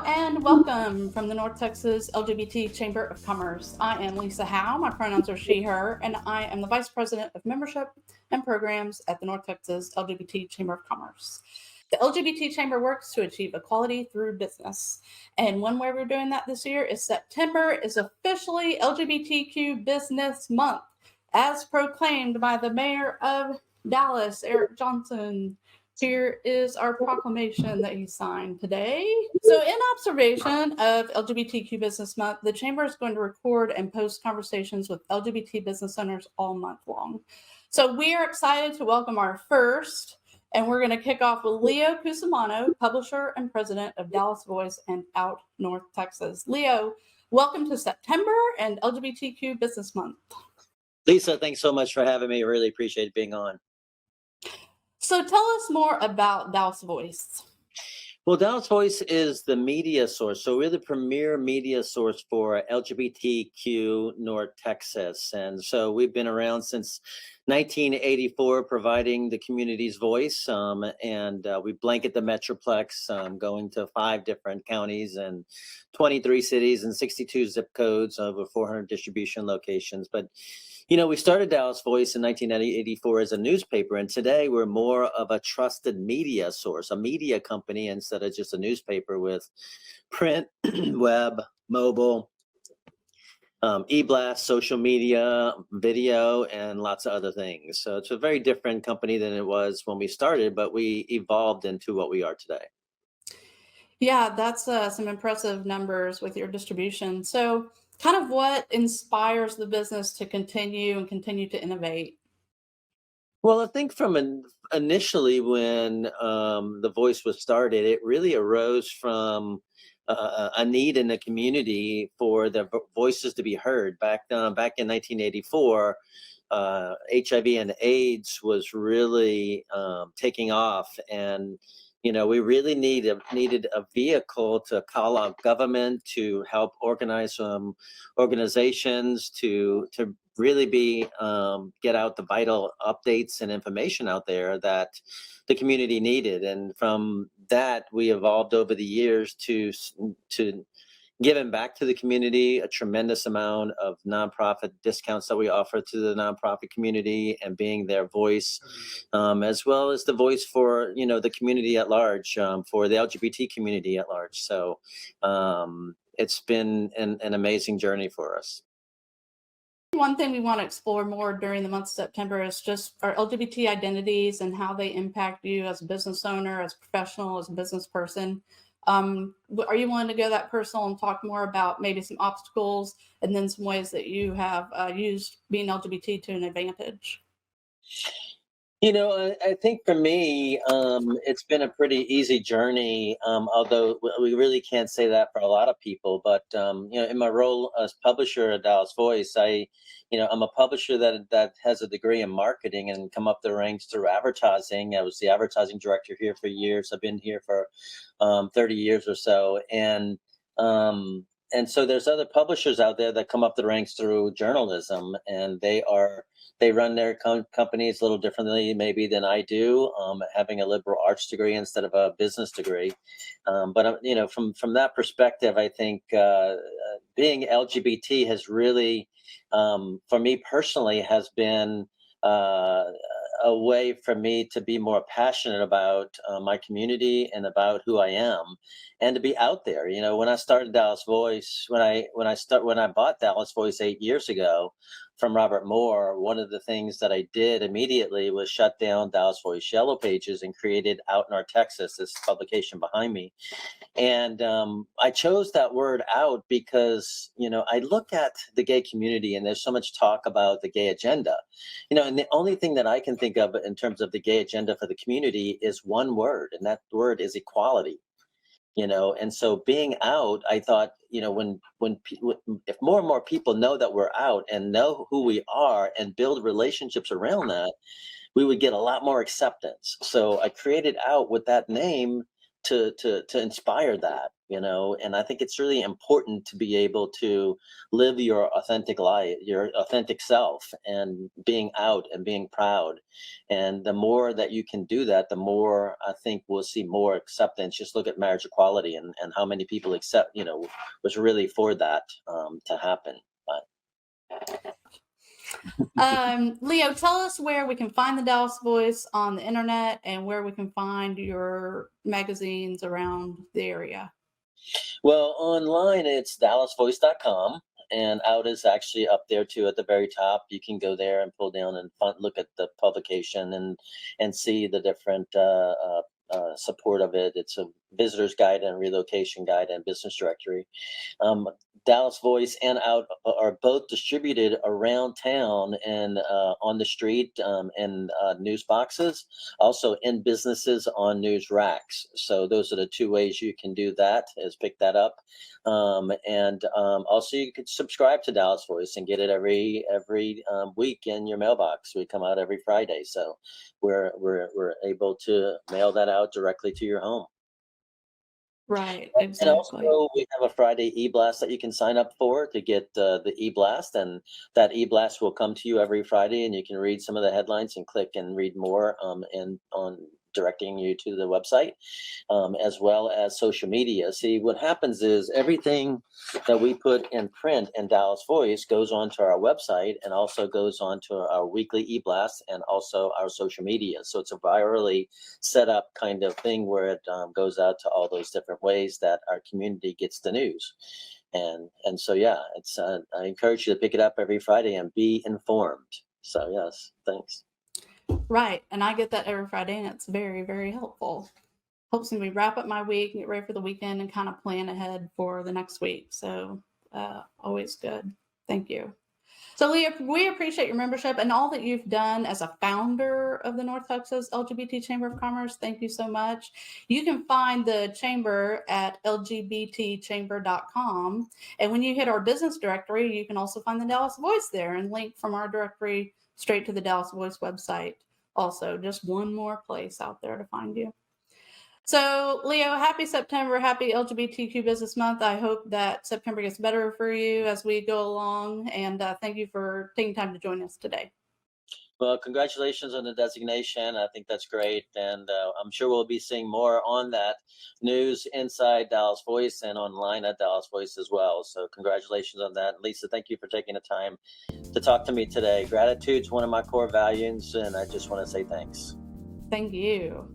And welcome from the North Texas LGBT Chamber of Commerce. I am Lisa Howe. My pronouns are she, her, and I am the Vice President of Membership and Programs at the North Texas LGBT Chamber of Commerce. The LGBT Chamber works to achieve equality through business. And one way we're doing that this year is September is officially LGBTQ Business Month, as proclaimed by the Mayor of Dallas, Eric Johnson. Here is our proclamation that he signed today. So, in observation of LGBTQ Business Month, the Chamber is going to record and post conversations with LGBT business owners all month long. So, we are excited to welcome our first, and we're going to kick off with Leo Cusimano, publisher and president of Dallas Voice and Out North Texas. Leo, welcome to September and LGBTQ Business Month. Lisa, thanks so much for having me. I really appreciate being on. So tell us more about Dallas Voice. Well, Dallas Voice is the media source. So we're the premier media source for LGBTQ North Texas. And so we've been around since 1984, providing the community's voice. And we blanket the Metroplex, going to 5 different counties and 23 cities and 62 zip codes, over 400 distribution locations. But we started Dallas Voice in 1984 as a newspaper, and today we're more of a trusted media source, a media company instead of just a newspaper, with print, web, mobile, e-blast, social media, video, and lots of other things. So it's a very different company than it was when we started, but we evolved into what we are today. Yeah, that's some impressive numbers with your distribution. So kind of what inspires the business to continue to innovate? Well, I think from initially when the Voice was started, it really arose from a need in the community for the voices to be heard. Back in 1984, HIV and AIDS was really taking off, and we really needed a vehicle to call out government, to help organize some organizations, to really get out the vital updates and information out there that the community needed. And from that, we evolved over the years to giving back to the community, a tremendous amount of nonprofit discounts that we offer to the nonprofit community, and being their voice, as well as the voice for the community at large, for the LGBT community at large. So it's been an amazing journey for us. One thing we want to explore more during the month of September is just our LGBT identities and how they impact you as a business owner, as a professional, as a business person. Are you willing to go that personal and talk more about maybe some obstacles and then some ways that you have used being LGBT to an advantage? I think for me, it's been a pretty easy journey, although we really can't say that for a lot of people. But, in my role as publisher at Dallas Voice, I'm a publisher that has a degree in marketing and come up the ranks through advertising. I was the advertising director here for years. I've been here for 30 years or so. And so there's other publishers out there that come up the ranks through journalism, and they run their companies a little differently maybe than I do, having a liberal arts degree instead of a business degree. But from that perspective, I think being LGBT has really, for me personally, has been a way for me to be more passionate about my community and about who I am, and to be out there. When I started Dallas Voice, when I bought Dallas Voice 8 years ago from Robert Moore, one of the things that I did immediately was shut down Dallas Voice Yellow Pages and created Out North Texas, this publication behind me. And I chose that word out because, I look at the gay community and there's so much talk about the gay agenda, and the only thing that I can think of in terms of the gay agenda for the community is one word, and that word is equality. And so being out, I thought, if more and more people know that we're out and know who we are and build relationships around that, we would get a lot more acceptance. So I created Out with that name to inspire that. and I think it's really important to be able to live your authentic life, your authentic self, and being out and being proud. And the more that you can do that, the more I think we'll see more acceptance. Just look at marriage equality and how many people accept, was really for that to happen. But Leo, tell us where we can find the Dallas Voice on the internet and where we can find your magazines around the area. well, online it's dallasvoice.com, and out is actually up there too at the very top. You can go there and pull down and look at the publication and see the different support of it. It's a visitor's guide and relocation guide and business directory. Dallas Voice and Out are both distributed around town and on the street in news boxes, also in businesses on news racks. So those are the two ways you can do that, is pick that up. And also you could subscribe to Dallas Voice and get it every week in your mailbox. We come out every Friday, so we're able to mail that out directly to your home. Right, And exactly. also, we have a Friday e-blast that you can sign up for to get the e-blast, and that e-blast will come to you every Friday, and you can read some of the headlines and click and read more and on directing you to the website, as well as social media. See, what happens is everything that we put in print in Dallas Voice goes onto our website and also goes onto our weekly e-blast and also our social media. So it's a virally set up kind of thing where it goes out to all those different ways that our community gets the news. And so, yeah, it's I encourage you to pick it up every Friday and be informed. So, yes, thanks. Right. And I get that every Friday, and it's very, very helpful. Helps me wrap up my week, get ready for the weekend, and kind of plan ahead for the next week. So, always good. Thank you. So, Leah, we appreciate your membership and all that you've done as a founder of the North Texas LGBT Chamber of Commerce. Thank you so much. You can find the chamber at lgbtchamber.com. And when you hit our business directory, you can also find the Dallas Voice there and link from our directory straight to the Dallas Voice website. Also, just one more place out there to find you. So, Leo, happy September, happy LGBTQ Business Month. I hope that September gets better for you as we go along. And thank you for taking time to join us today. Well, congratulations on the designation. I think that's great. And I'm sure we'll be seeing more on that news inside Dallas Voice and online at Dallas Voice as well. So congratulations on that. Lisa, thank you for taking the time to talk to me today. Gratitude's one of my core values, and I just want to say thanks. Thank you.